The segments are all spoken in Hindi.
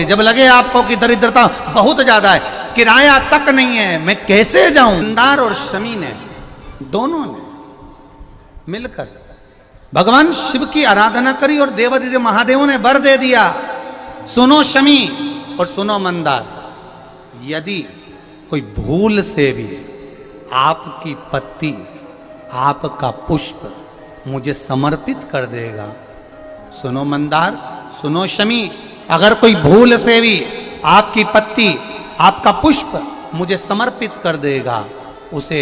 जब लगे आपको कि दरिद्रता बहुत ज्यादा है, किराया तक नहीं है, मैं कैसे जाऊं, मंदार और शमी ने दोनों ने मिलकर भगवान शिव की आराधना करी और देवादिदेव महादेव ने वर दे दिया, सुनो शमी और सुनो मंदार, यदि कोई भूल से भी आपकी पत्ती, आपका पुष्प मुझे समर्पित कर देगा, सुनो मंदार, सुनो शमी, अगर कोई भूल से भी आपकी पत्ती, आपका पुष्प मुझे समर्पित कर देगा, उसे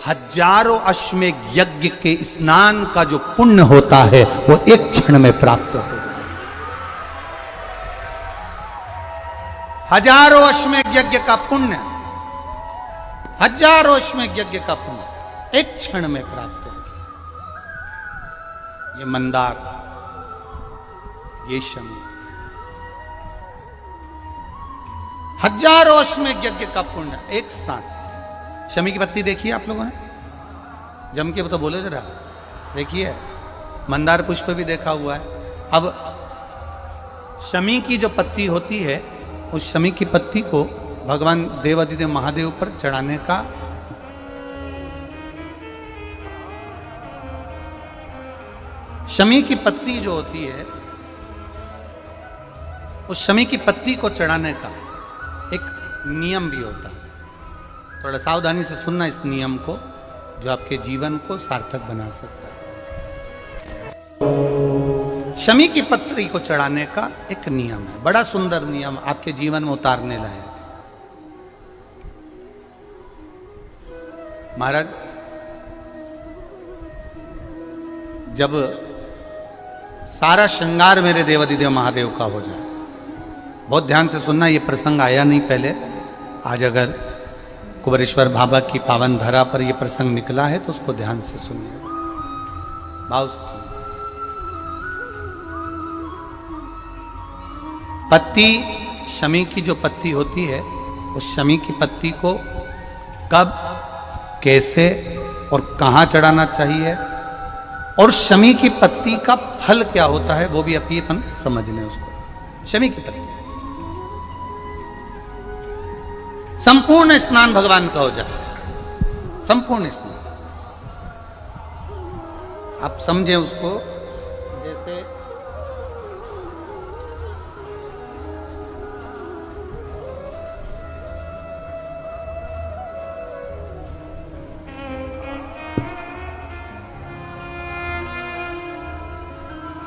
हजारों अश्वमेध यज्ञ के स्नान का जो पुण्य होता है वो एक क्षण में प्राप्त हो जाए। हजारों अश्वमेध यज्ञ का पुण्य, हजारों अश्वमेध यज्ञ का पुण्य एक क्षण में प्राप्त हो। ये मंदार, ये शमी, हजारों अश्वमेध यज्ञ का पुण्य एक साथ। शमी की पत्ती देखी है आप लोगों ने, जम के तो बोले जरा, देखिए मंदार पुष्प भी देखा हुआ है। अब शमी की जो पत्ती होती है, उस शमी की पत्ती को भगवान देवादिदेव महादेव पर चढ़ाने का शमी की पत्ती जो होती है, उस शमी की पत्ती को चढ़ाने का एक नियम भी होता है। थोड़ा सावधानी से सुनना इस नियम को, जो आपके जीवन को सार्थक बना सकता है। शमी की पत्री को चढ़ाने का एक नियम है, बड़ा सुंदर नियम, आपके जीवन में उतारने लायक। महाराज, जब सारा श्रृंगार मेरे देवादिदेव महादेव का हो जाए, बहुत ध्यान से सुनना, ये प्रसंग आया नहीं पहले, आज अगर कुबेरेश्वर बाबा की पावन धरा पर यह प्रसंग निकला है तो उसको ध्यान से सुनिए, भाव से सुनिए। पत्ती, शमी की जो पत्ती होती है, उस शमी की पत्ती को कब, कैसे और कहां चढ़ाना चाहिए, और शमी की पत्ती का फल क्या होता है, वो भी अभी अपन समझ लें उसको। शमी की पत्ती, संपूर्ण स्नान भगवान का हो जाए, संपूर्ण स्नान, आप समझें उसको। जैसे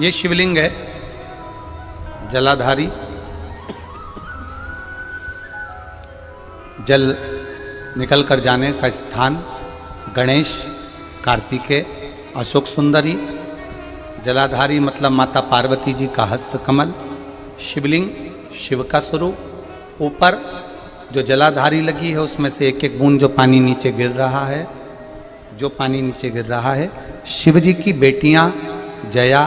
ये शिवलिंग है, जलाधारी, जल निकल कर जाने का स्थान, गणेश, कार्तिकेय, अशोक सुंदरी, जलाधारी मतलब माता पार्वती जी का हस्त कमल, शिवलिंग, शिव का स्वरूप, ऊपर जो जलाधारी लगी है उसमें से एक एक बूंद जो पानी नीचे गिर रहा है, जो पानी नीचे गिर रहा है, शिव जी की बेटियां जया,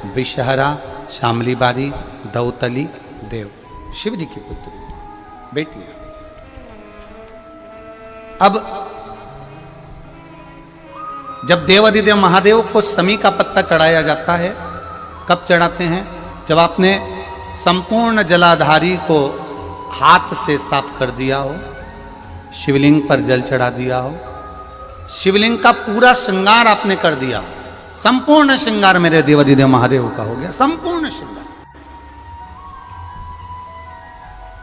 विषहरा, शामली बारी, दौतली, देव, शिव जी की पुत्री बेटियां। अब जब देवादिदेव महादेव को शमी का पत्ता चढ़ाया जाता है, कब चढ़ाते हैं, जब आपने संपूर्ण जलाधारी को हाथ से साफ कर दिया हो, शिवलिंग पर जल चढ़ा दिया हो, शिवलिंग का पूरा श्रृंगार आपने कर दिया, संपूर्ण श्रृंगार मेरे देवादिदेव महादेव का हो गया, संपूर्ण श्रृंगार।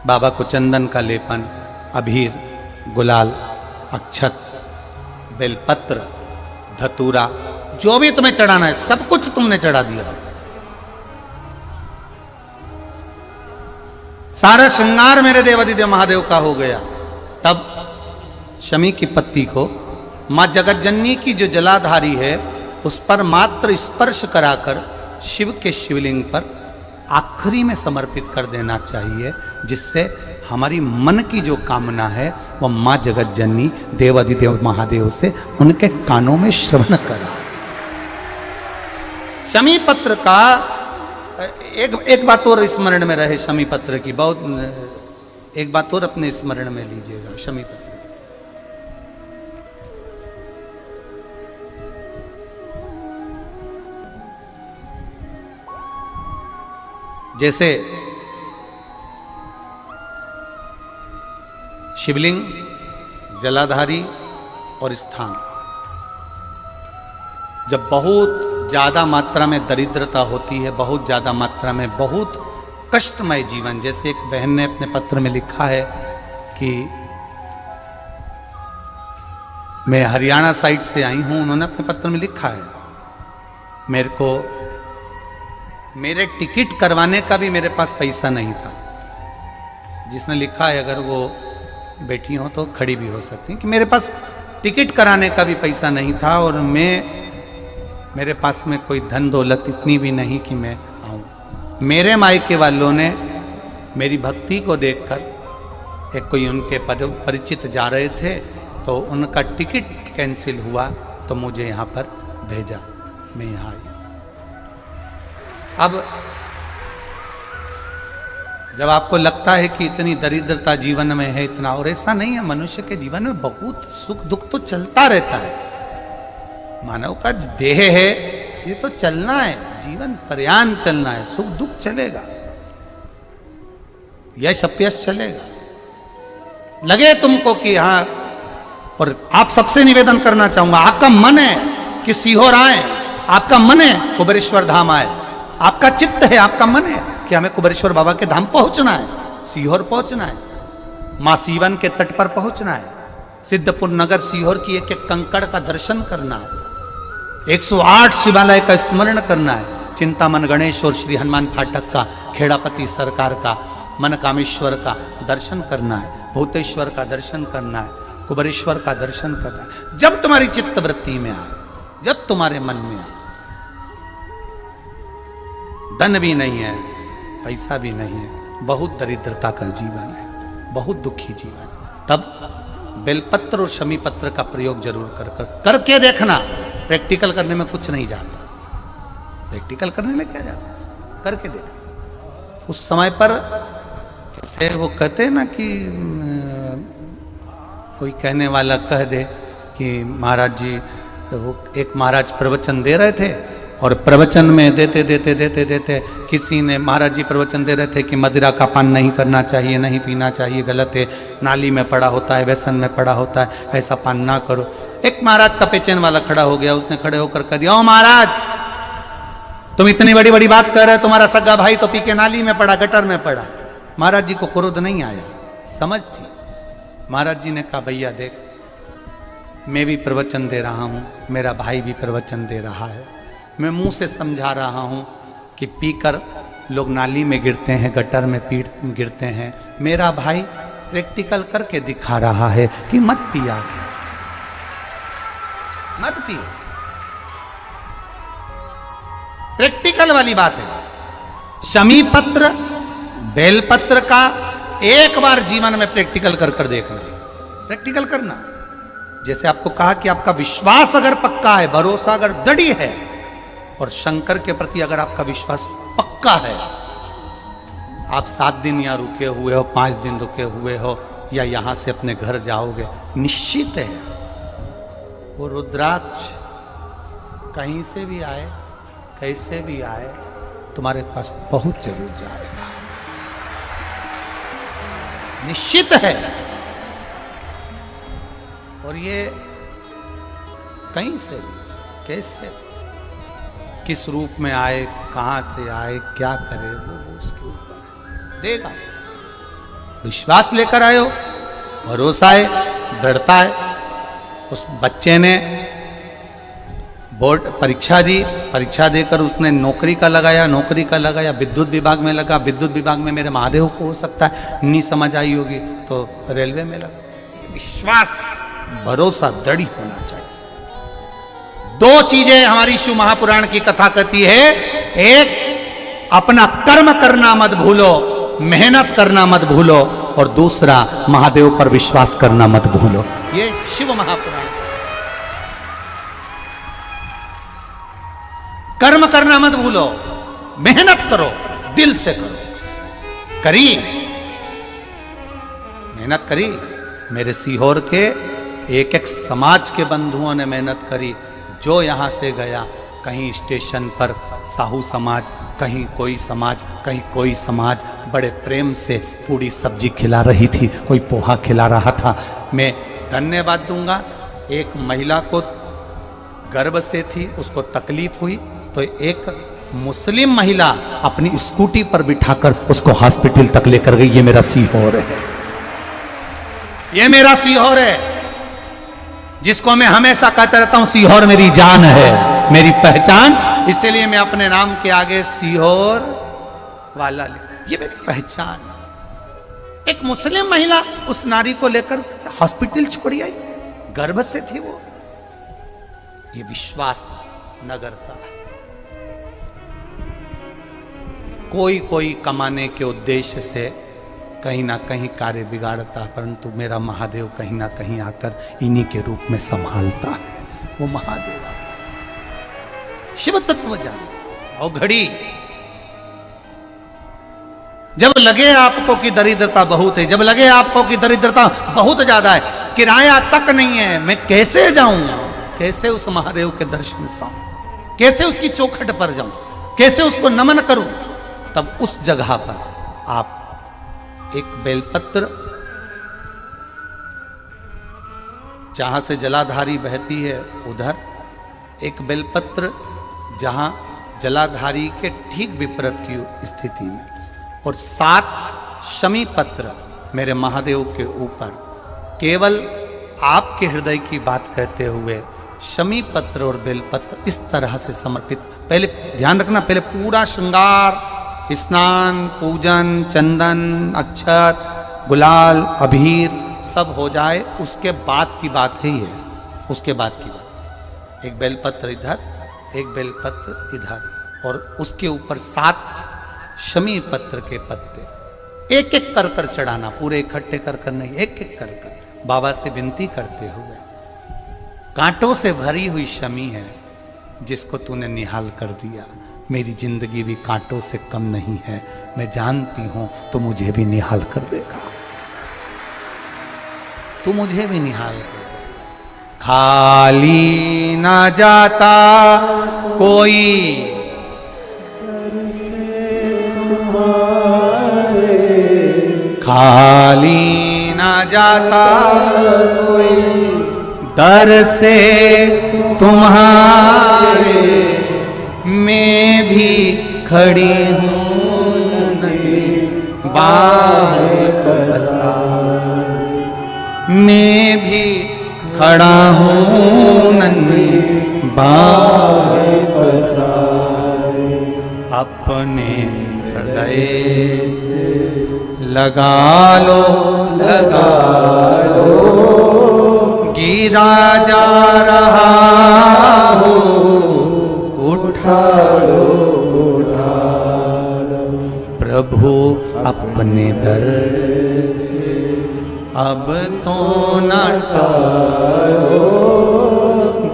बाबा को चंदन का लेपन, अबीर, गुलाल, अक्षत, बेलपत्र, धतूरा, जो भी तुम्हें चढ़ाना है सब कुछ तुमने चढ़ा दिया, सारा श्रृंगार मेरे देवादिदेव महादेव का हो गया। तब शमी की पत्ती को मां जगतजननी की जो जलाधारी है उस पर मात्र स्पर्श कराकर शिव के शिवलिंग पर आखिरी में समर्पित कर देना चाहिए, जिससे हमारी मन की जो कामना है वह मां जगतजननी देवादिदेव महादेव से उनके कानों में श्रवण करा। शमी पत्र का एक बात और स्मरण में रहे, शमी पत्र की बहुत एक बात और अपने स्मरण में लीजिएगा। शमी पत्र जैसे शिवलिंग, जलाधारी और स्थान। जब बहुत ज़्यादा मात्रा में दरिद्रता होती है, बहुत ज़्यादा मात्रा में बहुत कष्टमय जीवन, जैसे एक बहन ने अपने पत्र में लिखा है कि मैं हरियाणा साइड से आई हूँ, उन्होंने अपने पत्र में लिखा है मेरे को मेरे टिकट करवाने का भी मेरे पास पैसा नहीं था। जिसने लिखा है अगर वो बैठी हो तो खड़ी भी हो सकती है कि मेरे पास टिकट कराने का भी पैसा नहीं था और मेरे पास में कोई धन दौलत इतनी भी नहीं कि मैं आऊँ। मेरे मायके वालों ने मेरी भक्ति को देखकर, एक कोई उनके परिचित जा रहे थे तो उनका टिकट कैंसिल हुआ तो मुझे यहाँ पर भेजा, मैं यहाँ आई। अब जब आपको लगता है कि इतनी दरिद्रता जीवन में है इतना, और ऐसा नहीं है, मनुष्य के जीवन में बहुत सुख दुख तो चलता रहता है। मानव का देह है, ये तो चलना है, जीवन पर्यान चलना है, सुख दुख चलेगा, यश अपयश चलेगा। लगे तुमको कि हाँ, और आप सबसे निवेदन करना चाहूंगा, आपका मन है कि सीहोर आए, आपका मन है कुबेरेश्वर धाम आए, आपका चित्त है, आपका मन है कि हमें कुबेरेश्वर बाबा के धाम पहुंचना है, सीहोर पहुंचना है, मां सीवन के तट पर पहुंचना है, सिद्धपुर नगर सीहोर की एक एक कंकड़ का दर्शन करना है, 108 शिवालय का स्मरण करना है, चिंतामन गणेश और श्री हनुमान फाटक का, खेड़ापति सरकार का, मनकामेश्वर का दर्शन करना है, भूतेश्वर का दर्शन करना है, कुबेरेश्वर का दर्शन करना है। जब तुम्हारी चित्त वृत्ति में आए, जब तुम्हारे मन में आए, धन भी नहीं है, पैसा भी नहीं है, बहुत दरिद्रता का जीवन है, बहुत दुखी जीवन, तब बेलपत्र और शमी पत्र का प्रयोग जरूर करके देखना। प्रैक्टिकल करने में कुछ नहीं जाता, प्रैक्टिकल करने में क्या जाता, करके देखना। उस समय पर जैसे वो कहते हैं ना कि कोई कहने वाला कह दे कि महाराज जी, वो एक महाराज प्रवचन दे रहे थे और प्रवचन में देते देते देते देते किसी ने, महाराज जी प्रवचन दे रहे थे कि मदिरा का पान नहीं करना चाहिए, नहीं पीना चाहिए, गलत है, नाली में पड़ा होता है, व्यसन में पड़ा होता है, ऐसा पान ना करो। एक महाराज का पेचेन वाला खड़ा हो गया, उसने खड़े होकर कह दिया, ओ महाराज तुम इतनी बड़ी बड़ी बात कर रहे हो, तुम्हारा सगा भाई तो पी के नाली में पड़ा, गटर में पड़ा। महाराज जी को क्रोध नहीं आया, समझ थी। महाराज जी ने कहा, भैया देख, मैं भी प्रवचन दे रहा हूँ, मेरा भाई भी प्रवचन दे रहा है, मैं मुंह से समझा रहा हूँ कि पीकर लोग नाली में गिरते हैं, गटर में गिरते हैं, मेरा भाई प्रैक्टिकल करके दिखा रहा है कि मत पिया, मत पियो। प्रैक्टिकल वाली बात है। शमी पत्र, बेलपत्र का एक बार जीवन में प्रैक्टिकल कर देखना, प्रैक्टिकल करना। जैसे आपको कहा कि आपका विश्वास अगर पक्का है, भरोसा अगर दृढ़ है, और शंकर के प्रति अगर आपका विश्वास पक्का है, आप 7 दिन यहाँ रुके हुए हो, 5 दिन रुके हुए हो, या यहां से अपने घर जाओगे, निश्चित है वो रुद्राक्ष कहीं से भी आए, कैसे भी आए, तुम्हारे पास बहुत जरूर जाएगा, निश्चित है। और ये कहीं से भी, कैसे, किस रूप में आए, कहां से आए, क्या करे, वो उसके ऊपर है, देगा। विश्वास लेकर आए हो, भरोसा है, दृढ़ता है। उस बच्चे ने बोर्ड परीक्षा दी, परीक्षा देकर उसने नौकरी का लगाया, विद्युत विभाग में लगा, विद्युत विभाग में मेरे महादेव को हो सकता है नहीं समझ आई होगी तो रेलवे में लगा। विश्वास, भरोसा दृढ़ होना चाहिए। 2 चीजें हमारी शिव महापुराण की कथा कहती है, एक अपना कर्म करना मत भूलो, मेहनत करना मत भूलो, और दूसरा महादेव पर विश्वास करना मत भूलो। ये शिव महापुराण। कर्म करना मत भूलो, मेहनत करो, दिल से करो। करी, मेहनत करी। मेरे सीहोर के एक एक समाज के बंधुओं ने मेहनत करी। जो यहां से गया, कहीं स्टेशन पर साहू समाज कहीं कोई समाज बड़े प्रेम से पूरी सब्जी खिला रही थी, कोई पोहा खिला रहा था। मैं धन्यवाद दूंगा, एक महिला को गर्भ से थी, उसको तकलीफ हुई तो एक मुस्लिम महिला अपनी स्कूटी पर बिठाकर उसको हॉस्पिटल तक लेकर गई। ये मेरा सीहोर है, ये मेरा सीहोर है, जिसको मैं हमेशा कहता रहता हूं सीहोर मेरी जान है, मेरी पहचान। इसीलिए मैं अपने नाम के आगे सीहोर वाला लिख, ये मेरी पहचान है। एक मुस्लिम महिला उस नारी को लेकर हॉस्पिटल छोड़ी आई, गर्भ से थी वो। ये विश्वास नगर था। कोई कमाने के उद्देश्य से कहीं ना कहीं कार्य बिगाड़ता, परंतु मेरा महादेव कहीं ना कहीं आकर इन्हीं के रूप में संभालता है। वो महादेव शिव तत्व जाने। और घड़ी जब लगे आपको कि दरिद्रता बहुत है, जब लगे आपको कि दरिद्रता बहुत ज्यादा है, किराया तक नहीं है, मैं कैसे जाऊंगा, कैसे उस महादेव के दर्शन पाऊं, कैसे उसकी चौखट पर जाऊं, कैसे उसको नमन करूं, तब उस जगह पर आप एक बेलपत्र, जहां से जलाधारी बहती है उधर एक बेलपत्र, जहां जलाधारी के ठीक विपरीत की स्थिति में, और 7 शमी पत्र मेरे महादेव के ऊपर, केवल आपके हृदय की बात कहते हुए शमी पत्र और बेलपत्र इस तरह से समर्पित। पहले ध्यान रखना, पहले पूरा श्रृंगार, स्नान, पूजन, चंदन, अक्षत, गुलाल, अबीर सब हो जाए, उसके बाद की बात है ये, उसके बाद की बात। एक बेलपत्र इधर, एक बेलपत्र इधर, और उसके ऊपर 7 शमी पत्र के पत्ते एक एक कर कर चढ़ाना, पूरे इकट्ठे कर कर नहीं, एक एक कर कर बाबा से विनती करते हुए। कांटों से भरी हुई शमी है जिसको तूने निहाल कर दिया, मेरी जिंदगी भी कांटों से कम नहीं है, मैं जानती हूं तो मुझे भी निहाल कर देगा, तू मुझे भी निहाल कर देगा। खाली ना जाता कोई खाली ना जाता कोई दर से तुम्हारे, मैं भी खड़ी हूँ नहीं बाहें पसारे, मैं भी खड़ा हूँ नहीं बाहें पसारे, अपने हृदय से लगा लो गिरा जा रहा हूँ, उठा लो प्रभु अपने दर से, अब तो न टालो,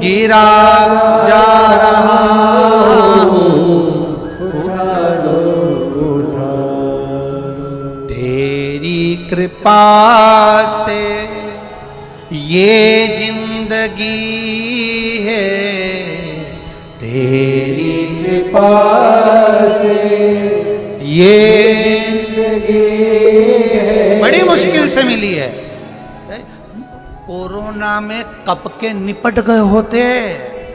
गिरा जा रहा हूँ, उठा लो तेरी कृपा से ये जिंदगी है, तेरी कृपा से ये जिंदगी है। बड़ी मुश्किल से मिली है। कोरोना में कब के निपट गए होते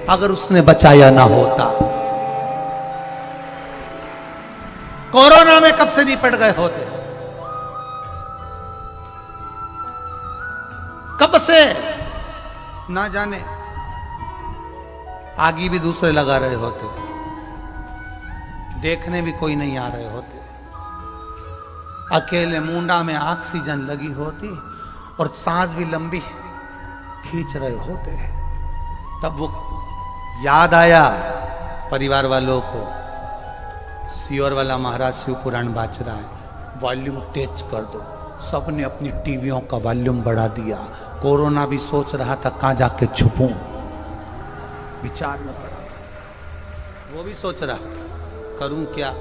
अगर उसने बचाया ना होता। कोरोना में कब से निपट गए होते, कब से ना जाने, आगे भी दूसरे लगा रहे होते, देखने भी कोई नहीं आ रहे होते, अकेले मुंडा में ऑक्सीजन लगी होती और सांस भी लंबी खींच रहे होते। तब वो याद आया परिवार वालों को, सीहोर वाला महाराज शिव पुराण बाच रहा है, वॉल्यूम तेज कर दो। सबने अपनी टीवियों का वॉल्यूम बढ़ा दिया। कोरोना भी सोच रहा था कहां जाके छुपूं, विचार में पड़ा, वो भी सोच रहा था करूं क्या।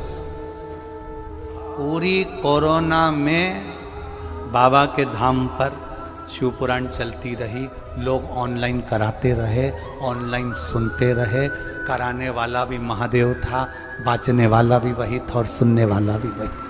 पूरी कोरोना में बाबा के धाम पर शिव पुराण चलती रही, लोग ऑनलाइन कराते रहे, ऑनलाइन सुनते रहे। कराने वाला भी महादेव था, बाचने वाला भी वही था और सुनने वाला भी वही था।